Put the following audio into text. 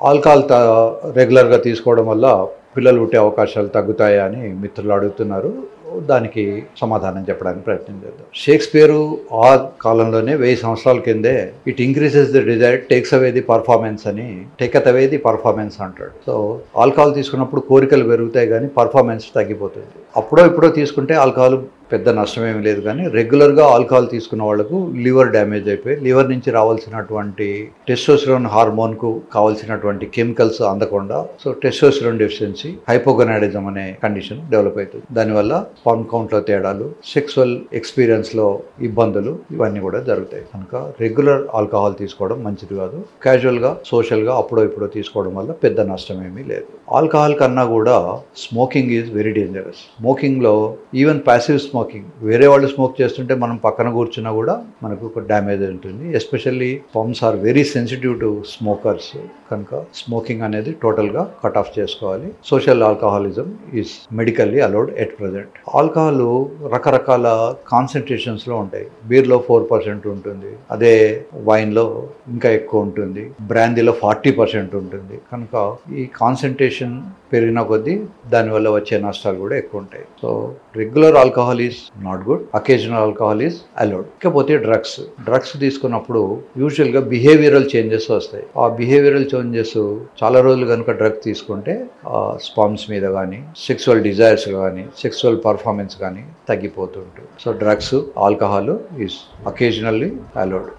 Alcohol రెగ్యులర్గా తీసుకోవడం వల్ల పిల్లలు పుట్టే అవకాశాలు తగ్గుతాయా అని మిత్రులు అడుగుతున్నారు. దానికి సమాధానం చెప్పడానికి ప్రయత్నం చేద్దాం. షేక్స్పియరు ఆ కాలంలోనే 1000 సంవత్సరాల కిందే it increases the Dzire takes away the performance అని టేకత్ అవే ది పర్ఫార్మెన్స్ అంటాడు. సో ఆల్కహాల్ తీసుకున్నప్పుడు కోరికలు పెరుగుతాయి కానీ పర్ఫార్మెన్స్ తగ్గిపోతుంది. అప్పుడో ఇప్పుడో తీసుకుంటే ఆల్కహాల్ పెద్ద నష్టమేమి లేదు, కానీ రెగ్యులర్గా ఆల్కహాల్ తీసుకున్న వాళ్ళకు లివర్ డ్యామేజ్ అయిపోయి లివర్ నుంచి రావాల్సినటువంటి టెస్టోస్టెరాన్ హార్మోన్కు కావాల్సినటువంటి కెమికల్స్ అందకుండా సో టెస్టోస్టెరాన్ డెఫిషియన్సీ హైపోగొనాడిజం అనే కండిషన్ డెవలప్ అవుతుంది. దానివల్ల స్పర్మ్ కౌంట్లో తేడాలు, సెక్సువల్ ఎక్స్పీరియన్స్లో ఇబ్బందులు ఇవన్నీ కూడా జరుగుతాయి. కనుక రెగ్యులర్ ఆల్కహాల్ తీసుకోవడం మంచిది కాదు. క్యాజువల్గా సోషల్గా అప్పుడో ఇప్పుడో తీసుకోవడం వల్ల పెద్ద నష్టమేమీ లేదు. ఆల్కహాల్ కన్నా కూడా స్మోకింగ్ ఈజ్ వెరీ డేంజరస్. స్మోకింగ్లో ఈవెన్ ప్యాసివ్ స్మోకింగ్, వేరే వాళ్ళు స్మోక్ చేస్తుంటే మనం పక్కన కూర్చున్నా కూడా మనకు ఒక డ్యామేజ్ ఉంటుంది. Especially sperms are very sensitive to smokers. కనుక స్మోకింగ్ అనేది టోటల్గా కట్ ఆఫ్ చేసుకోవాలి. Social alcoholism is medically allowed at present. Alcohol రకరకాల కాన్సన్ట్రేషన్స్లో ఉంటాయి. బీర్లో 4% ఉంటుంది, అదే వైన్లో ఇంకా ఎక్కువ ఉంటుంది, బ్రాందీలో 40% ఉంటుంది. కనుక ఈ కాన్సన్ట్రేషన్ పెరిగిన కొద్దీ దానివల్ల వచ్చే నష్టాలు కూడా ఎక్కువ ఉంటాయి. So regular alcohol is not good, occasional alcohol is allowed. ఇకపోతే డ్రగ్స్ తీసుకున్నప్పుడు యూజువల్గా బిహేవియరల్ చేంజెస్ వస్తాయి. ఆ బిహేవియరల్ చేంజెస్ చాలా రోజులు కనుక డ్రగ్ తీసుకుంటే స్పర్మ్స్ మీద కానీ, సెక్సువల్ డిజైర్స్ కానీ, సెక్సువల్ పర్ఫార్మెన్స్ కానీ తగ్గిపోతుంటుంది. So drugs, alcohol is occasionally allowed.